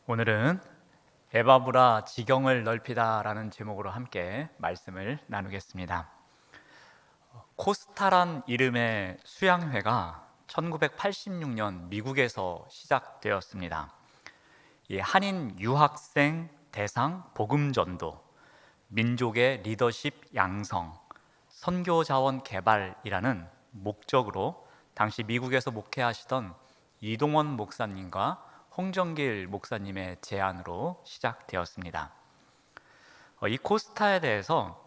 오늘은 에바브라 지경을 넓히다라는 제목으로 함께 말씀을 나누겠습니다. 코스타란 이름의 수양회가 1986년 미국에서 시작되었습니다. 이 한인 유학생 대상 복음 전도, 민족의 리더십 양성, 선교 자원 개발이라는 목적으로 당시 미국에서 목회하시던 이동원 목사님과 홍정길 목사님의 제안으로 시작되었습니다. 이 코스타에 대해서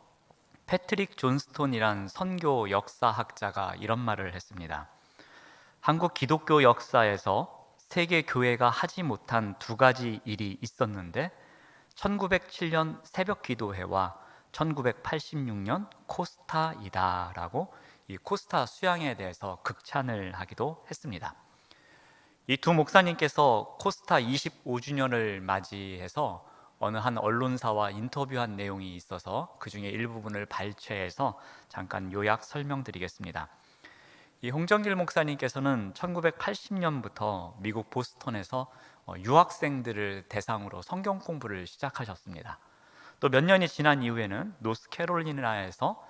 패트릭 존스톤이란 선교 역사학자가 이런 말을 했습니다. 한국 기독교 역사에서 세계 교회가 하지 못한 두 가지 일이 있었는데 1907년 새벽 기도회와 1986년 코스타이다라고 이 코스타 수양에 대해서 극찬을 하기도 했습니다. 이 두 목사님께서 코스타 25주년을 맞이해서 어느 한 언론사와 인터뷰한 내용이 있어서 그 중에 일부분을 발췌해서 잠깐 요약 설명드리겠습니다. 이 홍정길 목사님께서는 1980년부터 미국 보스턴에서 유학생들을 대상으로 성경 공부를 시작하셨습니다. 또 몇 년이 지난 이후에는 노스캐롤리나에서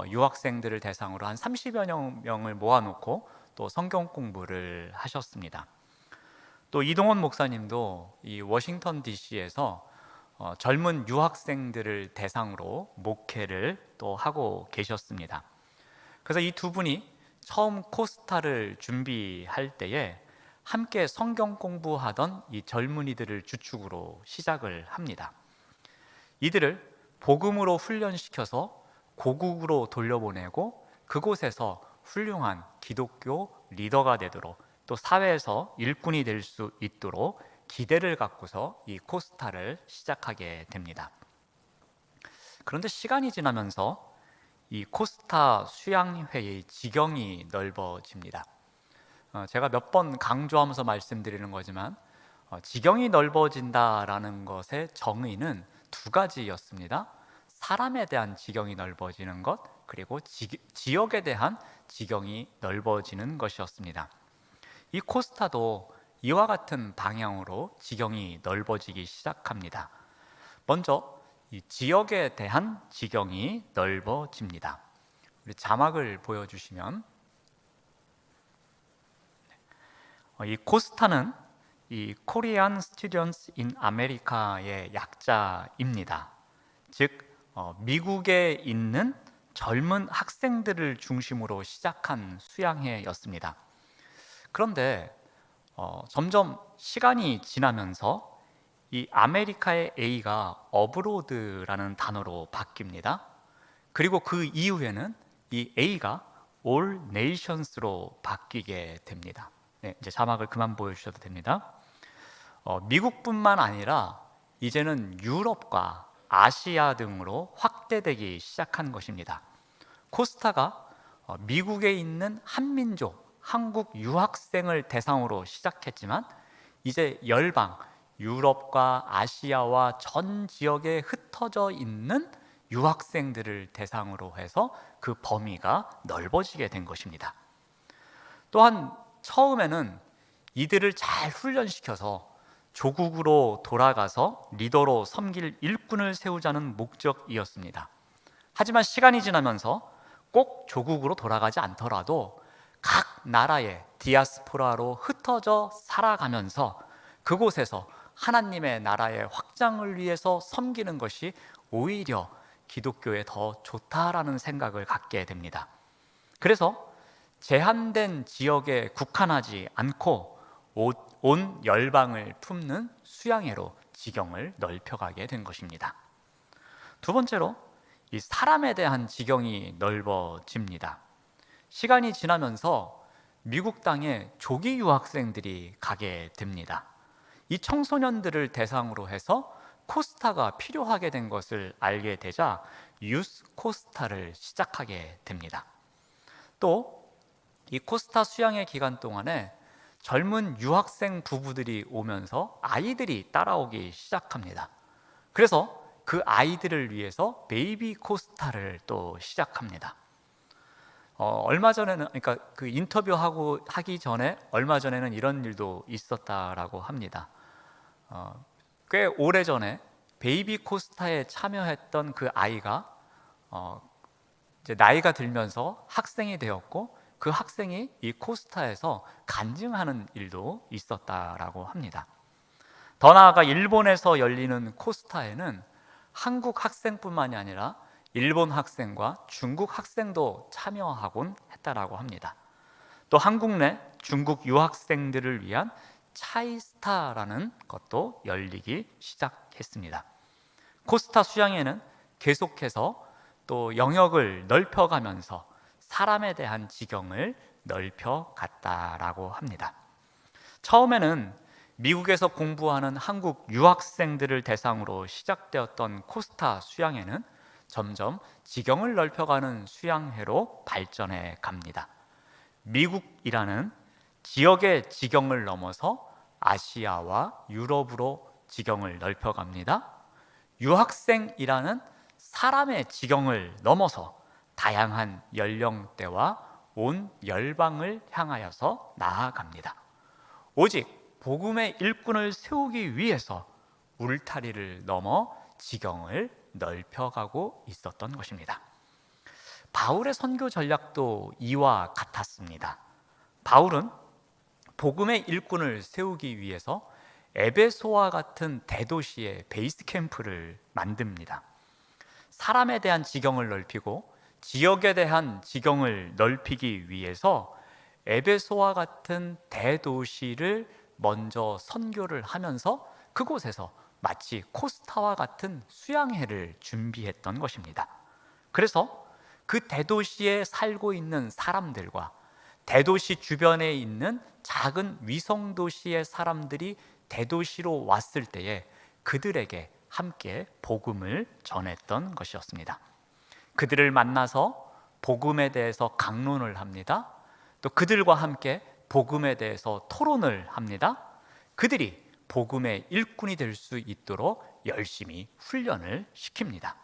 유학생들을 대상으로 한 30여 명을 모아놓고 또 성경 공부를 하셨습니다. 또 이동원 목사님도 이 워싱턴 DC에서 젊은 유학생들을 대상으로 목회를 또 하고 계셨습니다. 그래서 이 두 분이 처음 코스타를 준비할 때에 함께 성경 공부하던 이 젊은이들을 주축으로 시작을 합니다. 이들을 복음으로 훈련시켜서 고국으로 돌려보내고 그곳에서 훌륭한 기독교 리더가 되도록 또 사회에서 일꾼이 될 수 있도록 기대를 갖고서 이 코스타를 시작하게 됩니다. 그런데 시간이 지나면서 이 코스타 수양회의 지경이 넓어집니다. 제가 몇 번 강조하면서 말씀드리는 거지만 지경이 넓어진다라는 것의 정의는 두 가지였습니다. 사람에 대한 지경이 넓어지는 것, 그리고 지역에 대한 지경이 넓어지는 것이었습니다. 이 코스타도 이와 같은 방향으로 지경이 넓어지기 시작합니다. 먼저 이 지역에 대한 지경이 넓어집니다. 우리 자막을 보여주시면 이 코스타는 이 Korean Students in America의 약자입니다. 즉 미국에 있는 젊은 학생들을 중심으로 시작한 수양회였습니다. 그런데 점점 시간이 지나면서 이 아메리카의 A가 어브로드라는 단어로 바뀝니다. 그리고 그 이후에는 이 A가 All Nations로 바뀌게 됩니다. 네, 이제 자막을 그만 보여주셔도 됩니다. 미국뿐만 아니라 이제는 유럽과 아시아 등으로 확대되기 시작한 것입니다. 코스타가 미국에 있는 한민족, 한국 유학생을 대상으로 시작했지만 이제 열방, 유럽과 아시아와 전 지역에 흩어져 있는 유학생들을 대상으로 해서 그 범위가 넓어지게 된 것입니다. 또한 처음에는 이들을 잘 훈련시켜서 조국으로 돌아가서 리더로 섬길 일꾼을 세우자는 목적이었습니다. 하지만 시간이 지나면서 꼭 조국으로 돌아가지 않더라도 각 나라의 디아스포라로 흩어져 살아가면서 그곳에서 하나님의 나라의 확장을 위해서 섬기는 것이 오히려 기독교에 더 좋다라는 생각을 갖게 됩니다. 그래서 제한된 지역에 국한하지 않고 온 열방을 품는 수양회로 지경을 넓혀가게 된 것입니다. 두 번째로 이 사람에 대한 지경이 넓어집니다. 시간이 지나면서 미국 땅에 조기 유학생들이 가게 됩니다. 이 청소년들을 대상으로 해서 코스타가 필요하게 된 것을 알게 되자 유스 코스타를 시작하게 됩니다. 또 이 코스타 수양의 기간 동안에 젊은 유학생 부부들이 오면서 아이들이 따라오기 시작합니다. 그래서 그 아이들을 위해서 베이비 코스타를 또 시작합니다. 얼마 전에는, 그러니까 그 인터뷰하기 전에 얼마 전에는 이런 일도 있었다라고 합니다. 꽤 오래전에 베이비 코스타에 참여했던 그 아이가 이제 나이가 들면서 학생이 되었고, 그 학생이 이 코스타에서 간증하는 일도 있었다라고 합니다. 더 나아가 일본에서 열리는 코스타에는 한국 학생뿐만이 아니라 일본 학생과 중국 학생도 참여하곤 했다라고 합니다. 또 한국 내 중국 유학생들을 위한 차이스타라는 것도 열리기 시작했습니다. 코스타 수양회는 계속해서 또 영역을 넓혀가면서 사람에 대한 지경을 넓혀갔다라고 합니다. 처음에는 미국에서 공부하는 한국 유학생들을 대상으로 시작되었던 코스타 수양회는 점점 지경을 넓혀가는 수양회로 발전해 갑니다. 미국이라는 지역의 지경을 넘어서 아시아와 유럽으로 지경을 넓혀갑니다. 유학생이라는 사람의 지경을 넘어서 다양한 연령대와 온 열방을 향하여서 나아갑니다. 오직 복음의 일꾼을 세우기 위해서 울타리를 넘어 지경을 넓혀가고 있었던 것입니다. 바울의 선교 전략도 이와 같았습니다. 바울은 복음의 일꾼을 세우기 위해서 에베소와 같은 대도시의 베이스 캠프를 만듭니다. 사람에 대한 지경을 넓히고 지역에 대한 지경을 넓히기 위해서 에베소와 같은 대도시를 먼저 선교를 하면서 그곳에서 마치 코스타와 같은 수양회를 준비했던 것입니다. 그래서 그 대도시에 살고 있는 사람들과 대도시 주변에 있는 작은 위성도시의 사람들이 대도시로 왔을 때에 그들에게 함께 복음을 전했던 것이었습니다. 그들을 만나서 복음에 대해서 강론을 합니다. 또 그들과 함께 복음에 대해서 토론을 합니다. 그들이 복음의 일꾼이 될 수 있도록 열심히 훈련을 시킵니다.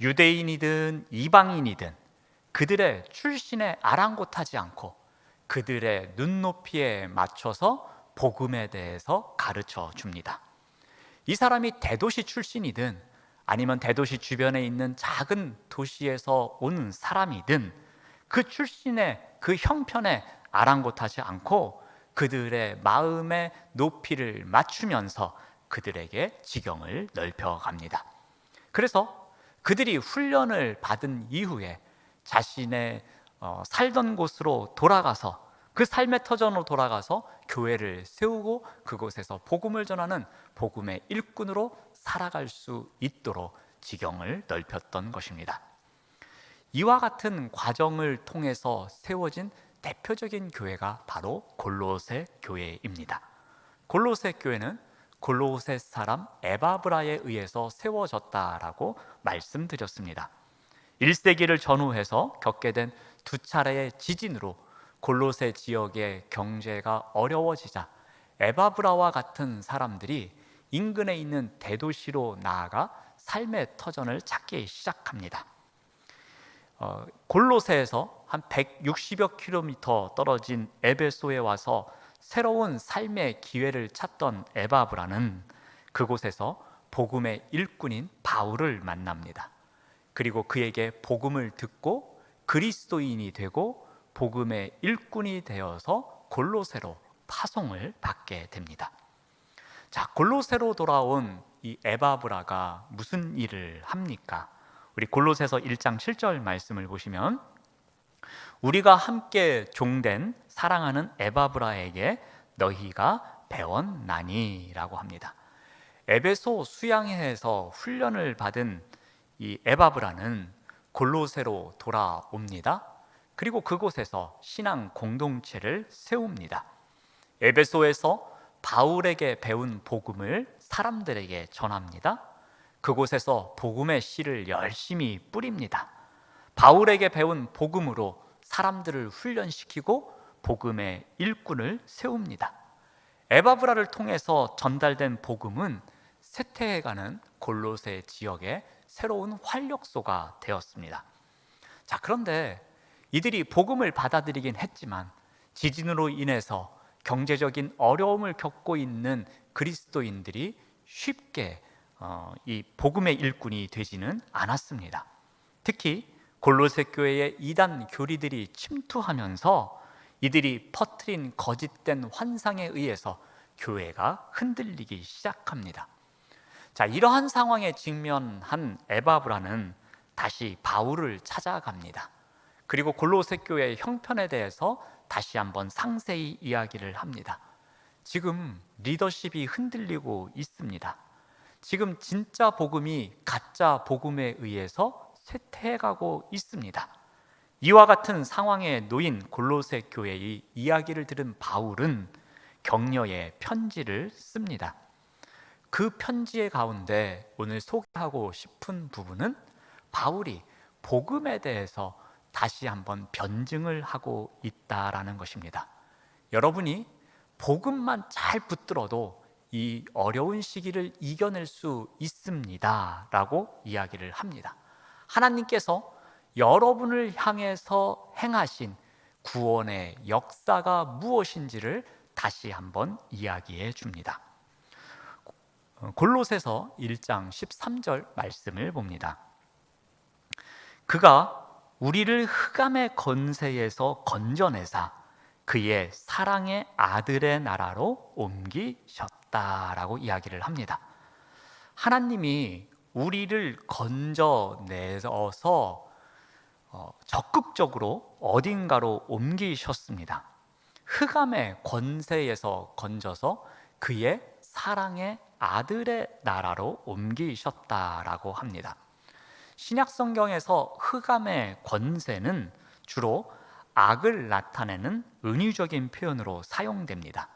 유대인이든 이방인이든 그들의 출신에 아랑곳하지 않고 그들의 눈높이에 맞춰서 복음에 대해서 가르쳐 줍니다. 이 사람이 대도시 출신이든 아니면 대도시 주변에 있는 작은 도시에서 온 사람이든 그 출신의 그 형편에 아랑곳하지 않고 그들의 마음의 높이를 맞추면서 그들에게 지경을 넓혀갑니다. 그래서 그들이 훈련을 받은 이후에 자신의 살던 곳으로 돌아가서 그 삶의 터전으로 돌아가서 교회를 세우고 그곳에서 복음을 전하는 복음의 일꾼으로 살아갈 수 있도록 지경을 넓혔던 것입니다. 이와 같은 과정을 통해서 세워진 대표적인 교회가 바로 골로새 교회입니다. 골로새 교회는 골로새 사람 에바브라에 의해서 세워졌다라고 말씀드렸습니다. 1세기를 전후해서 겪게 된 두 차례의 지진으로 골로새 지역의 경제가 어려워지자 에바브라와 같은 사람들이 인근에 있는 대도시로 나아가 삶의 터전을 찾기 시작합니다. 골로새에서 한 160여 킬로미터 떨어진 에베소에 와서 새로운 삶의 기회를 찾던 에바브라는 그곳에서 복음의 일꾼인 바울을 만납니다. 그리고 그에게 복음을 듣고 그리스도인이 되고 복음의 일꾼이 되어서 골로새로 파송을 받게 됩니다. 자, 골로새로 돌아온 이 에바브라가 무슨 일을 합니까? 우리 골로새서 1장 7절 말씀을 보시면 우리가 함께 종된 사랑하는 에바브라에게 너희가 배웠나니 라고 합니다. 에베소 수양회에서 훈련을 받은 이 에바브라는 골로새로 돌아옵니다. 그리고 그곳에서 신앙 공동체를 세웁니다. 에베소에서 바울에게 배운 복음을 사람들에게 전합니다. 그곳에서 복음의 씨를 열심히 뿌립니다. 바울에게 배운 복음으로 사람들을 훈련시키고 복음의 일꾼을 세웁니다. 에바브라를 통해서 전달된 복음은 쇠퇴해가는 골로새 지역의 새로운 활력소가 되었습니다. 자, 그런데 이들이 복음을 받아들이긴 했지만 지진으로 인해서 경제적인 어려움을 겪고 있는 그리스도인들이 쉽게 이 복음의 일꾼이 되지는 않았습니다. 특히 골로새 교회에 이단 교리들이 침투하면서 이들이 퍼뜨린 거짓된 환상에 의해서 교회가 흔들리기 시작합니다. 자, 이러한 상황에 직면한 에바브라는 다시 바울을 찾아갑니다. 그리고 골로새 교회의 형편에 대해서 다시 한번 상세히 이야기를 합니다. 지금 리더십이 흔들리고 있습니다. 지금 진짜 복음이 가짜 복음에 의해서 쇠퇴해가고 있습니다. 이와 같은 상황에 놓인 골로새 교회의 이야기를 들은 바울은 격려의 편지를 씁니다. 그 편지의 가운데 오늘 소개하고 싶은 부분은 바울이 복음에 대해서 다시 한번 변증을 하고 있다라는 것입니다. 여러분이 복음만 잘 붙들어도 이 어려운 시기를 이겨낼 수 있습니다 라고 이야기를 합니다. 하나님께서 여러분을 향해서 행하신 구원의 역사가 무엇인지를 다시 한번 이야기해 줍니다. 골로새서 1장 13절 말씀을 봅니다. 그가 우리를 흑암의 권세에서 건져내사 그의 사랑의 아들의 나라로 옮기셨다라고 이야기를 합니다. 하나님이 우리를 건져내서 적극적으로 어딘가로 옮기셨습니다. 흑암의 권세에서 건져서 그의 사랑의 아들의 나라로 옮기셨다라고 합니다. 신약 성경에서 흑암의 권세는 주로 악을 나타내는 은유적인 표현으로 사용됩니다.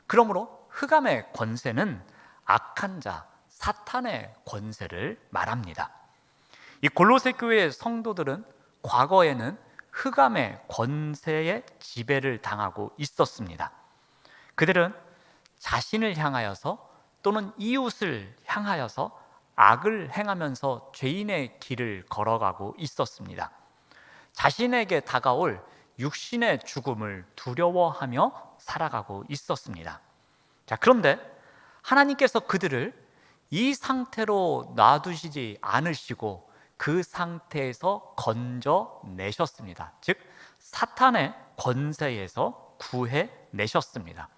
그러므로 흑암의 권세는 악한 자, 사탄의 권세를 말합니다. 이 골로새 교회의 성도들은 과거에는 흑암의 권세의 지배를 당하고 있었습니다. 그들은 자신을 향하여서 또는 이웃을 향하여서 악을 행하면서 죄인의 길을 걸어가고 있었습니다. 자신에게 다가올 육신의 죽음을 두려워하며 살아가고 있었습니다. 자, 그런데 하나님께서 그들을 이 상태로 놔두시지 않으시고 그 상태에서 건져내셨습니다. 즉 사탄의 권세에서 구해내셨습니다.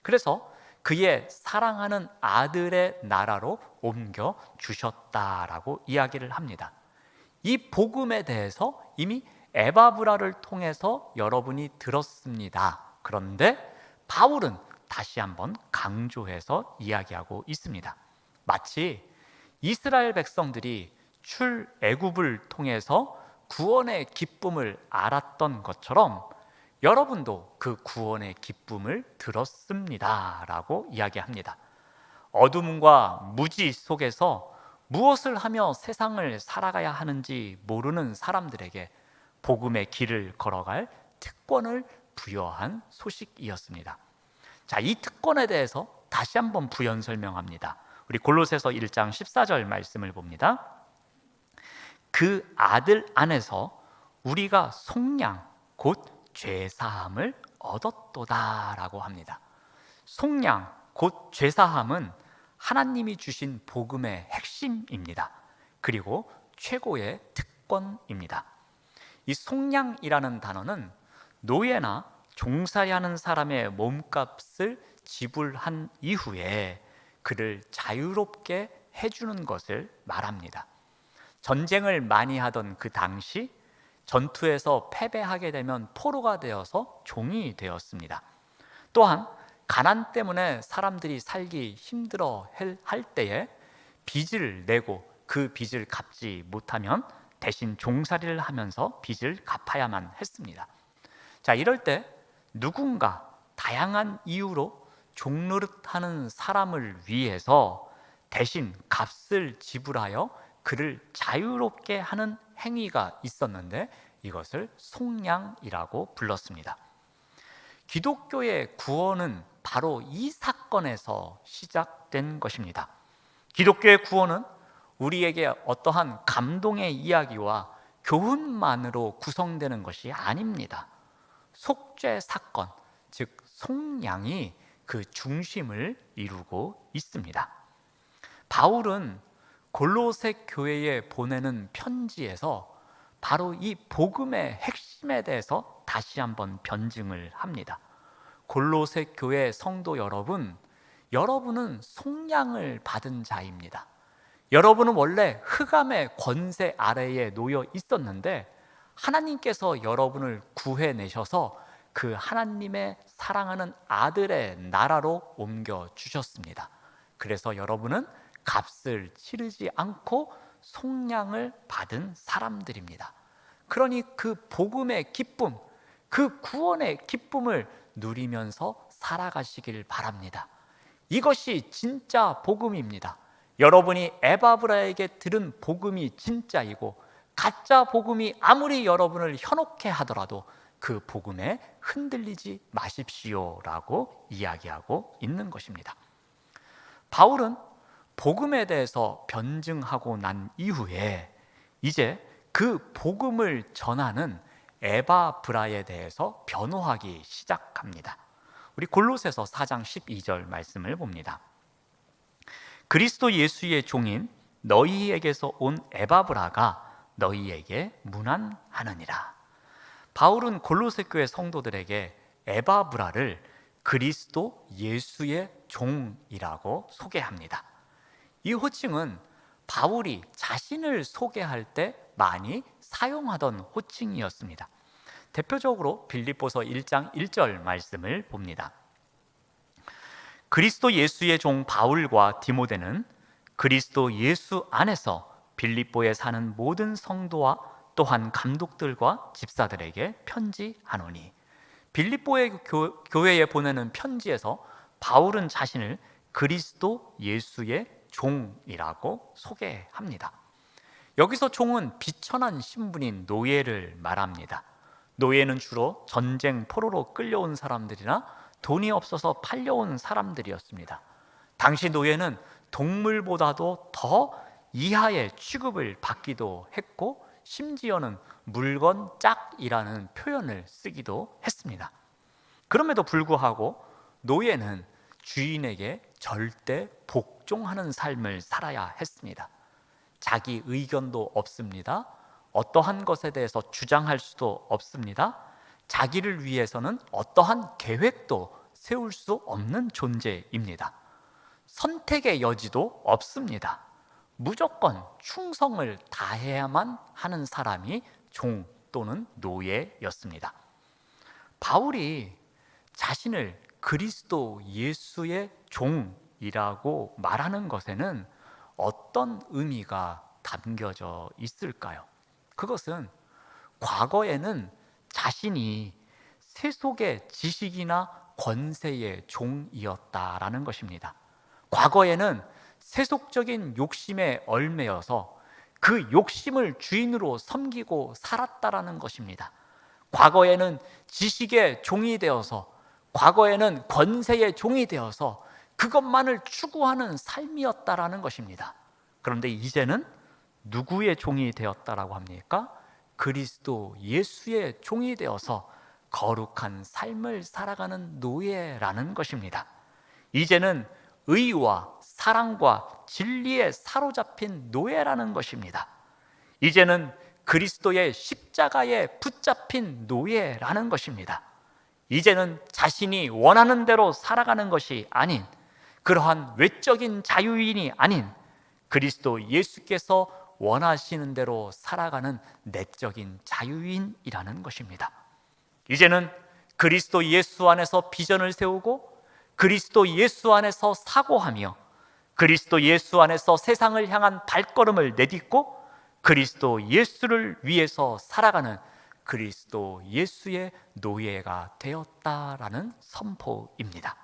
그래서 그의 사랑하는 아들의 나라로 옮겨주셨다라고 이야기를 합니다. 이 복음에 대해서 이미 에바브라를 통해서 여러분이 들었습니다. 그런데 바울은 다시 한번 강조해서 이야기하고 있습니다. 마치 이스라엘 백성들이 출애굽을 통해서 구원의 기쁨을 알았던 것처럼 여러분도 그 구원의 기쁨을 들었습니다 라고 이야기합니다. 어둠과 무지 속에서 무엇을 하며 세상을 살아가야 하는지 모르는 사람들에게 복음의 길을 걸어갈 특권을 부여한 소식이었습니다. 자, 이 특권에 대해서 다시 한번 부연 설명합니다. 우리 골로새서 1장 14절 말씀을 봅니다. 그 아들 안에서 우리가 속량 곧 죄사함을 얻었도다라고 합니다. 속량 곧 죄사함은 하나님이 주신 복음의 핵심입니다. 그리고 최고의 특권입니다. 이 속량이라는 단어는 노예나 종살이 하는 사람의 몸값을 지불한 이후에 그를 자유롭게 해주는 것을 말합니다. 전쟁을 많이 하던 그 당시 전투에서 패배하게 되면 포로가 되어서 종이 되었습니다. 또한 가난 때문에 사람들이 살기 힘들어 할 때에 빚을 내고 그 빚을 갚지 못하면 대신 종살이를 하면서 빚을 갚아야만 했습니다. 자, 이럴 때 누군가 다양한 이유로 종노릇하는 사람을 위해서 대신 값을 지불하여 그를 자유롭게 하는 행위가 있었는데 이것을 속량이라고 불렀습니다. 기독교의 구원은 바로 이 사건에서 시작된 것입니다. 기독교의 구원은 우리에게 어떠한 감동의 이야기와 교훈만으로 구성되는 것이 아닙니다. 속죄 사건, 즉 속량이 그 중심을 이루고 있습니다. 바울은 골로새 교회에 보내는 편지에서 바로 이 복음의 핵심에 대해서 다시 한번 변증을 합니다. 골로새 교회 성도 여러분, 여러분은 속량을 받은 자입니다. 여러분은 원래 흑암의 권세 아래에 놓여 있었는데 하나님께서 여러분을 구해내셔서 그 하나님의 사랑하는 아들의 나라로 옮겨주셨습니다. 그래서 여러분은 값을 치르지 않고 속량을 받은 사람들입니다. 그러니 그 복음의 기쁨, 그 구원의 기쁨을 누리면서 살아가시길 바랍니다. 이것이 진짜 복음입니다. 여러분이 에바브라에게 들은 복음이 진짜이고 가짜 복음이 아무리 여러분을 현혹해 하더라도 그 복음에 흔들리지 마십시오라고 이야기하고 있는 것입니다. 바울은 복음에 대해서 변증하고 난 이후에 이제 그 복음을 전하는 에바브라에 대해서 변호하기 시작합니다. 우리 골로새서 4장 12절 말씀을 봅니다. 그리스도 예수의 종인 너희에게서 온 에바브라가 너희에게 문안하느니라. 바울은 골로새 교회 성도들에게 에바브라를 그리스도 예수의 종이라고 소개합니다. 이 호칭은 바울이 자신을 소개할 때 많이 사용하던 호칭이었습니다. 대표적으로 빌립보서 1장 1절 말씀을 봅니다. 그리스도 예수의 종 바울과 디모데는 그리스도 예수 안에서 빌립보에 사는 모든 성도와 또한 감독들과 집사들에게 편지하노니. 빌립보의 교회에 보내는 편지에서 바울은 자신을 그리스도 예수의 종이라고 소개합니다. 여기서 종은 비천한 신분인 노예를 말합니다. 노예는 주로 전쟁 포로로 끌려온 사람들이나 돈이 없어서 팔려온 사람들이었습니다. 당시 노예는 동물보다도 더 이하의 취급을 받기도 했고 심지어는 물건 짝이라는 표현을 쓰기도 했습니다. 그럼에도 불구하고 노예는 주인에게 절대 복종하는 삶을 살아야 했습니다. 자기 의견도 없습니다. 어떠한 것에 대해서 주장할 수도 없습니다. 자기를 위해서는 어떠한 계획도 세울 수 없는 존재입니다. 선택의 여지도 없습니다. 무조건 충성을 다해야만 하는 사람이 종 또는 노예였습니다. 바울이 자신을 그리스도 예수의 종이라고 말하는 것에는 어떤 의미가 담겨져 있을까요? 그것은 과거에는 자신이 세속의 지식이나 권세의 종이었다라는 것입니다. 과거에는 세속적인 욕심에 얽매여서 그 욕심을 주인으로 섬기고 살았다라는 것입니다. 과거에는 지식의 종이 되어서, 과거에는 권세의 종이 되어서 그것만을 추구하는 삶이었다라는 것입니다. 그런데 이제는 누구의 종이 되었다라고 합니까? 그리스도 예수의 종이 되어서 거룩한 삶을 살아가는 노예라는 것입니다. 이제는 의와 사랑과 진리에 사로잡힌 노예라는 것입니다. 이제는 그리스도의 십자가에 붙잡힌 노예라는 것입니다. 이제는 자신이 원하는 대로 살아가는 것이 아닌, 그러한 외적인 자유인이 아닌 그리스도 예수께서 원하시는 대로 살아가는 내적인 자유인이라는 것입니다. 이제는 그리스도 예수 안에서 비전을 세우고 그리스도 예수 안에서 사고하며 그리스도 예수 안에서 세상을 향한 발걸음을 내딛고 그리스도 예수를 위해서 살아가는 그리스도 예수의 노예가 되었다라는 선포입니다.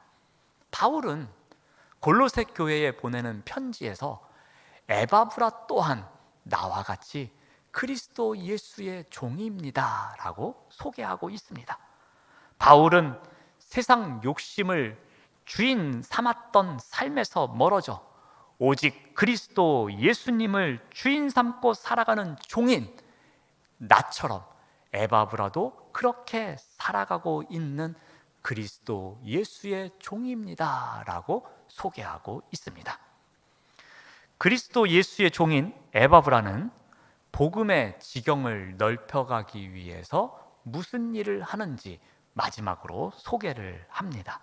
바울은 골로새 교회에 보내는 편지에서 에바브라 또한 나와 같이 그리스도 예수의 종입니다 라고 소개하고 있습니다. 바울은 세상 욕심을 주인 삼았던 삶에서 멀어져 오직 그리스도 예수님을 주인 삼고 살아가는 종인 나처럼 에바브라도 그렇게 살아가고 있는 그리스도 예수의 종입니다 라고 소개하고 있습니다. 그리스도 예수의 종인 에바브라는 복음의 지경을 넓혀가기 위해서 무슨 일을 하는지 마지막으로 소개를 합니다.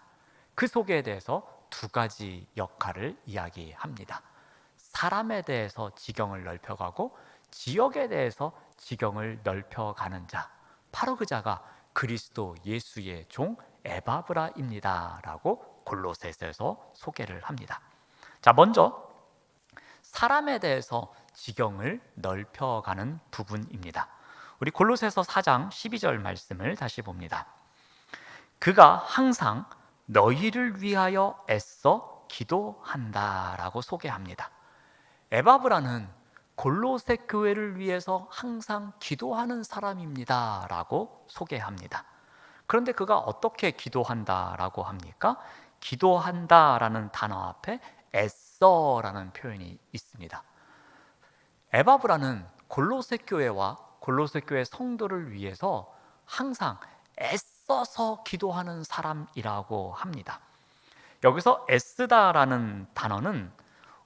그 소개에 대해서 두 가지 역할을 이야기합니다. 사람에 대해서 지경을 넓혀가고 지역에 대해서 지경을 넓혀가는 자, 바로 그 자가 그리스도 예수의 종 에바브라입니다 라고 골로새서에서 소개를 합니다. 자, 먼저 사람에 대해서 지경을 넓혀가는 부분입니다. 우리 골로새서 4장 12절 말씀을 다시 봅니다. 그가 항상 너희를 위하여 애써 기도한다라고 소개합니다. 에바브라는 골로새 교회를 위해서 항상 기도하는 사람입니다라고 소개합니다. 그런데 그가 어떻게 기도한다라고 합니까? 기도한다라는 단어 앞에 애써라는 표현이 있습니다. 에바브라는 골로새 교회와 골로새 교회 성도를 위해서 항상 애써서 기도하는 사람이라고 합니다. 여기서 애쓰다라는 단어는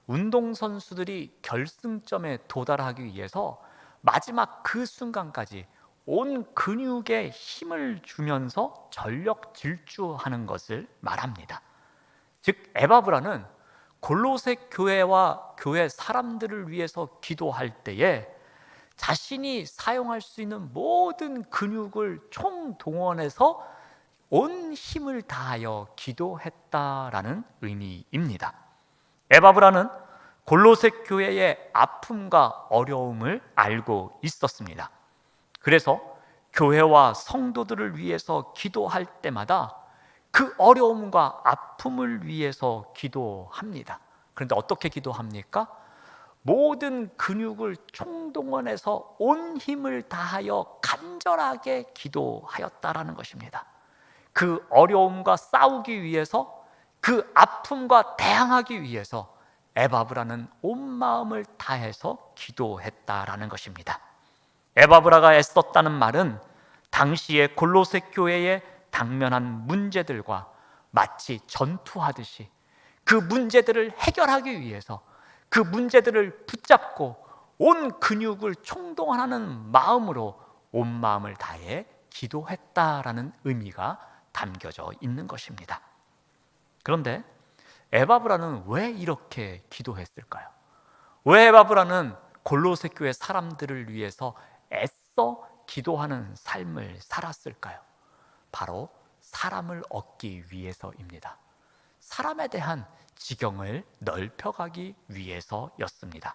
운동선수들이 결승점에 도달하기 위해서 마지막 그 순간까지 온 근육에 힘을 주면서 전력 질주하는 것을 말합니다. 즉 에바브라는 골로새 교회와 교회 사람들을 위해서 기도할 때에 자신이 사용할 수 있는 모든 근육을 총동원해서 온 힘을 다하여 기도했다라는 의미입니다. 에바브라는 골로새 교회의 아픔과 어려움을 알고 있었습니다. 그래서 교회와 성도들을 위해서 기도할 때마다 그 어려움과 아픔을 위해서 기도합니다. 그런데 어떻게 기도합니까? 모든 근육을 총동원해서 온 힘을 다하여 간절하게 기도하였다라는 것입니다. 그 어려움과 싸우기 위해서, 그 아픔과 대항하기 위해서 에바브라는 온 마음을 다해서 기도했다라는 것입니다. 에바브라가 애썼다는 말은 당시의 골로새 교회의 당면한 문제들과 마치 전투하듯이 그 문제들을 해결하기 위해서 그 문제들을 붙잡고 온 근육을 총동원하는 마음으로 온 마음을 다해 기도했다라는 의미가 담겨져 있는 것입니다. 그런데 에바브라는 왜 이렇게 기도했을까요? 왜 에바브라는 골로새 교회 사람들을 위해서 애써 기도하는 삶을 살았을까요? 바로 사람을 얻기 위해서입니다. 사람에 대한 지경을 넓혀가기 위해서였습니다.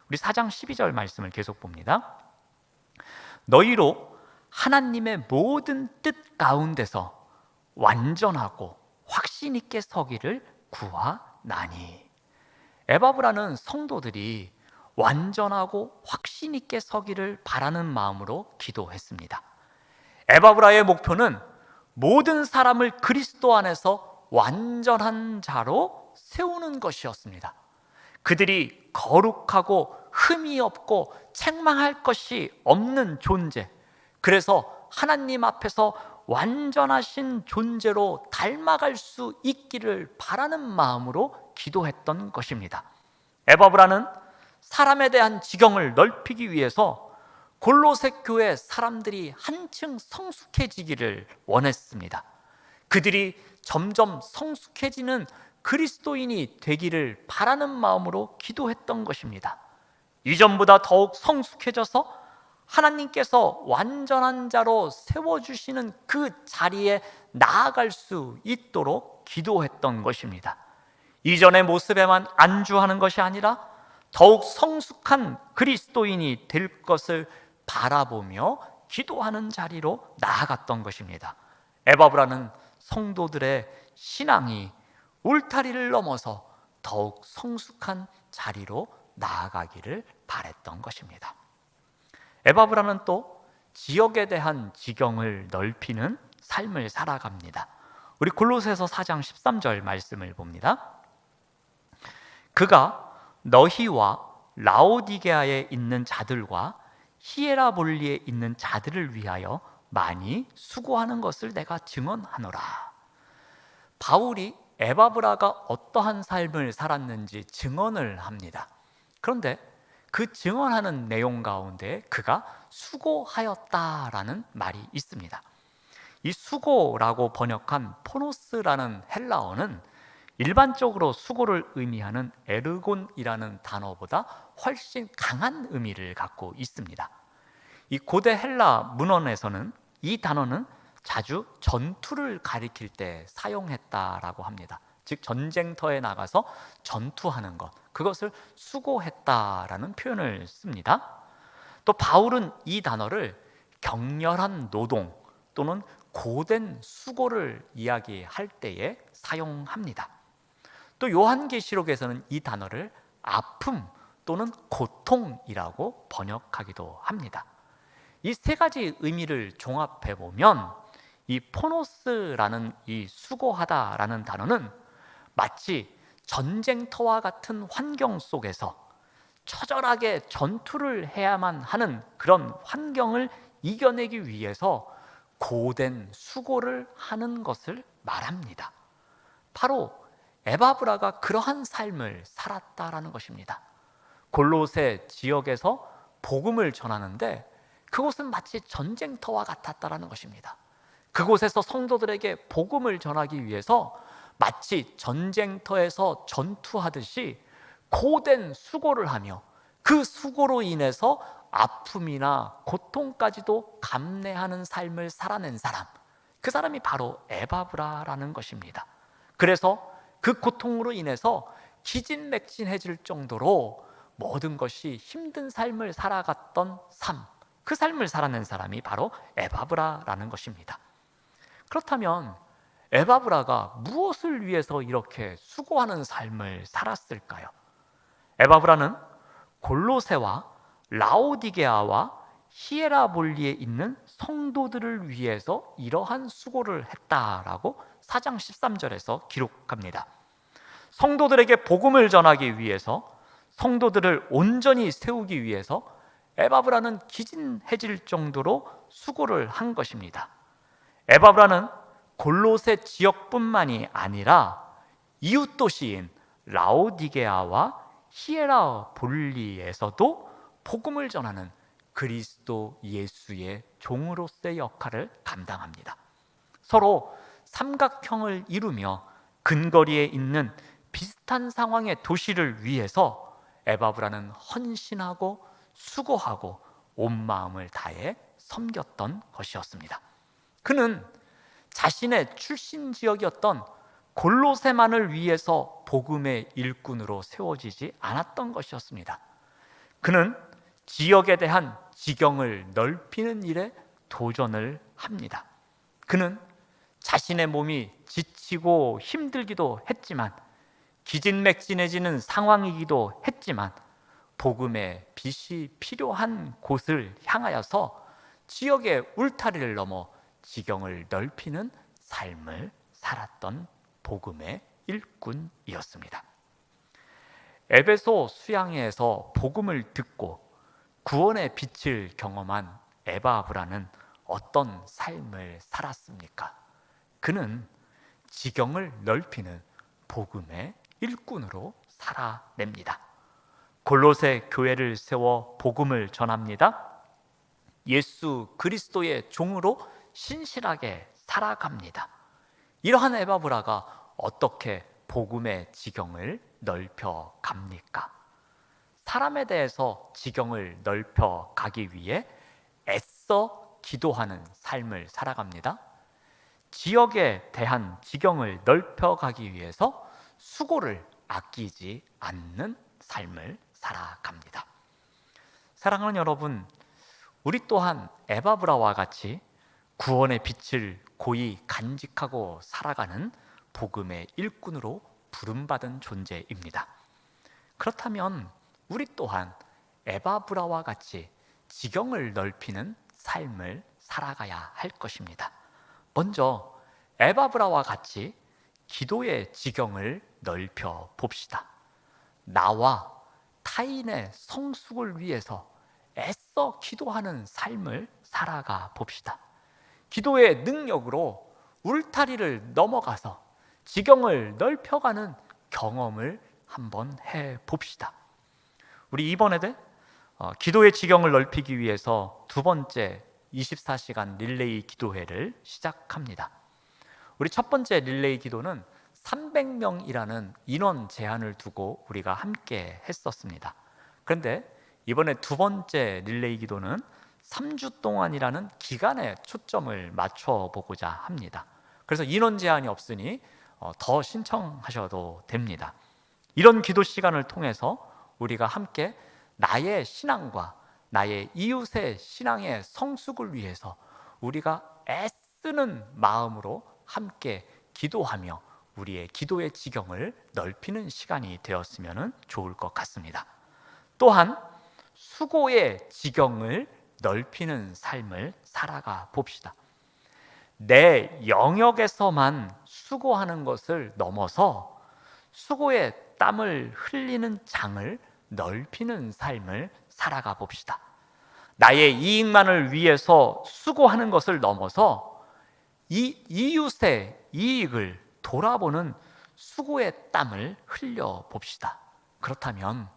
우리 4장 12절 말씀을 계속 봅니다. 너희로 하나님의 모든 뜻 가운데서 완전하고 확신 있게 서기를 구하나니. 에바브라는 성도들이 완전하고 확신 있게 서기를 바라는 마음으로 기도했습니다. 에바브라의 목표는 모든 사람을 그리스도 안에서 완전한 자로 세우는 것이었습니다. 그들이 거룩하고 흠이 없고 책망할 것이 없는 존재, 그래서 하나님 앞에서 완전하신 존재로 닮아갈 수 있기를 바라는 마음으로 기도했던 것입니다. 에바브라는 사람에 대한 지경을 넓히기 위해서 골로새 교회 사람들이 한층 성숙해지기를 원했습니다. 그들이 점점 성숙해지는 그리스도인이 되기를 바라는 마음으로 기도했던 것입니다. 이전보다 더욱 성숙해져서 하나님께서 완전한 자로 세워주시는 그 자리에 나아갈 수 있도록 기도했던 것입니다. 이전의 모습에만 안주하는 것이 아니라 더욱 성숙한 그리스도인이 될 것을 바라보며 기도하는 자리로 나아갔던 것입니다. 에바브라는 성도들의 신앙이 울타리를 넘어서 더욱 성숙한 자리로 나아가기를 바랬던 것입니다. 에바브라는 또 지역에 대한 지경을 넓히는 삶을 살아갑니다. 우리 골로새서 4장 13절 말씀을 봅니다. 그가 너희와 라오디게아에 있는 자들과 히에라볼리에 있는 자들을 위하여 많이 수고하는 것을 내가 증언하노라. 바울이 에바브라가 어떠한 삶을 살았는지 증언을 합니다. 그런데 그 증언하는 내용 가운데 그가 수고하였다라는 말이 있습니다. 이 수고라고 번역한 포노스라는 헬라어는 일반적으로 수고를 의미하는 에르곤이라는 단어보다 훨씬 강한 의미를 갖고 있습니다. 이 고대 헬라 문헌에서는 이 단어는 자주 전투를 가리킬 때 사용했다라고 합니다. 즉 전쟁터에 나가서 전투하는 것, 그것을 수고했다라는 표현을 씁니다. 또 바울은 이 단어를 격렬한 노동 또는 고된 수고를 이야기할 때에 사용합니다. 또 요한계시록에서는 이 단어를 아픔 또는 고통이라고 번역하기도 합니다. 이 세 가지 의미를 종합해 보면 이 포노스라는 이 수고하다라는 단어는 마치 전쟁터와 같은 환경 속에서 처절하게 전투를 해야만 하는 그런 환경을 이겨내기 위해서 고된 수고를 하는 것을 말합니다. 바로 에바브라가 그러한 삶을 살았다라는 것입니다. 골로새 지역에서 복음을 전하는데 그곳은 마치 전쟁터와 같았다라는 것입니다. 그곳에서 성도들에게 복음을 전하기 위해서 마치 전쟁터에서 전투하듯이 고된 수고를 하며 그 수고로 인해서 아픔이나 고통까지도 감내하는 삶을 살아낸 사람, 그 사람이 바로 에바브라라는 것입니다. 그래서 그 고통으로 인해서 기진맥진해질 정도로 모든 것이 힘든 삶을 살아갔던 삶, 그 삶을 살아낸 사람이 바로 에바브라라는 것입니다. 그렇다면 에바브라가 무엇을 위해서 이렇게 수고하는 삶을 살았을까요? 에바브라는 골로새와 라오디게아와 히에라볼리에 있는 성도들을 위해서 이러한 수고를 했다라고 4장 13절에서 기록합니다. 성도들에게 복음을 전하기 위해서, 성도들을 온전히 세우기 위해서 에바브라는 기진해질 정도로 수고를 한 것입니다. 에바브라는 골로새 지역뿐만이 아니라 이웃 도시인 라오디게아와 히에라볼리에서도 복음을 전하는 그리스도 예수의 종으로서의 역할을 감당합니다. 서로 삼각형을 이루며 근거리에 있는 비슷한 상황의 도시를 위해서 에바브라는 헌신하고 수고하고 온 마음을 다해 섬겼던 것이었습니다. 그는 자신의 출신 지역이었던 골로새만을 위해서 복음의 일꾼으로 세워지지 않았던 것이었습니다. 그는 지역에 대한 지경을 넓히는 일에 도전을 합니다. 그는 자신의 몸이 지치고 힘들기도 했지만, 기진맥진해지는 상황이기도 했지만 복음의 빛이 필요한 곳을 향하여서 지역의 울타리를 넘어 지경을 넓히는 삶을 살았던 복음의 일꾼이었습니다. 에베소 수양회에서 복음을 듣고 구원의 빛을 경험한 에바브라는 어떤 삶을 살았습니까? 그는 지경을 넓히는 복음의 일꾼으로 살아냅니다. 골로새 교회를 세워 복음을 전합니다. 예수 그리스도의 종으로 신실하게 살아갑니다. 이러한 에바브라가 어떻게 복음의 지경을 넓혀 갑니까? 사람에 대해서 지경을 넓혀 가기 위해 애써 기도하는 삶을 살아갑니다. 지역에 대한 지경을 넓혀 가기 위해서 수고를 아끼지 않는 삶을 살아갑니다. 사랑하는 여러분, 우리 또한 에바브라와 같이 구원의 빛을 고이 간직하고 살아가는 복음의 일꾼으로 부름받은 존재입니다. 그렇다면 우리 또한 에바브라와 같이 지경을 넓히는 삶을 살아가야 할 것입니다. 먼저 에바브라와 같이 기도의 지경을 넓혀 봅시다. 나와 타인의 성숙을 위해서 애써 기도하는 삶을 살아가 봅시다. 기도의 능력으로 울타리를 넘어가서 지경을 넓혀가는 경험을 한번 해 봅시다. 우리 이번에도 기도의 지경을 넓히기 위해서 두 번째 24시간 릴레이 기도회를 시작합니다. 우리 첫 번째 릴레이 기도는 300명이라는 인원 제한을 두고 우리가 함께 했었습니다. 그런데 이번에 두 번째 릴레이 기도는 3주 동안이라는 기간에 초점을 맞춰보고자 합니다. 그래서 인원 제한이 없으니 더 신청하셔도 됩니다. 이런 기도 시간을 통해서 우리가 함께 나의 신앙과 나의 이웃의 신앙의 성숙을 위해서 우리가 애쓰는 마음으로 함께 기도하며 우리의 기도의 지경을 넓히는 시간이 되었으면 좋을 것 같습니다. 또한 수고의 지경을 넓히는 삶을 살아가 봅시다. 내 영역에서만 수고하는 것을 넘어서 수고의 땀을 흘리는 장을 넓히는 삶을 살아가 봅시다. 나의 이익만을 위해서 수고하는 것을 넘어서 이웃의 이익을 돌아보는 수고의 땀을 흘려 봅시다. 그렇다면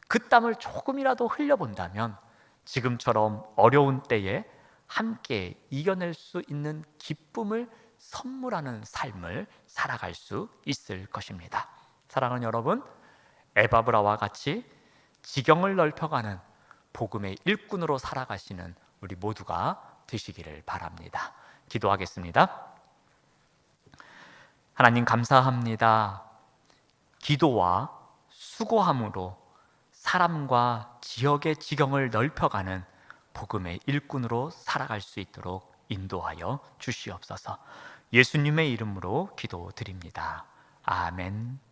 그 땀을 조금이라도 흘려본다면 지금처럼 어려운 때에 함께 이겨낼 수 있는 기쁨을 선물하는 삶을 살아갈 수 있을 것입니다. 사랑하는 여러분, 에바브라와 같이 지경을 넓혀가는 복음의 일꾼으로 살아가시는 우리 모두가 되시기를 바랍니다. 기도하겠습니다. 하나님 감사합니다. 기도와 수고함으로 사람과 지역의 지경을 넓혀가는 복음의 일꾼으로 살아갈 수 있도록 인도하여 주시옵소서. 예수님의 이름으로 기도드립니다. 아멘.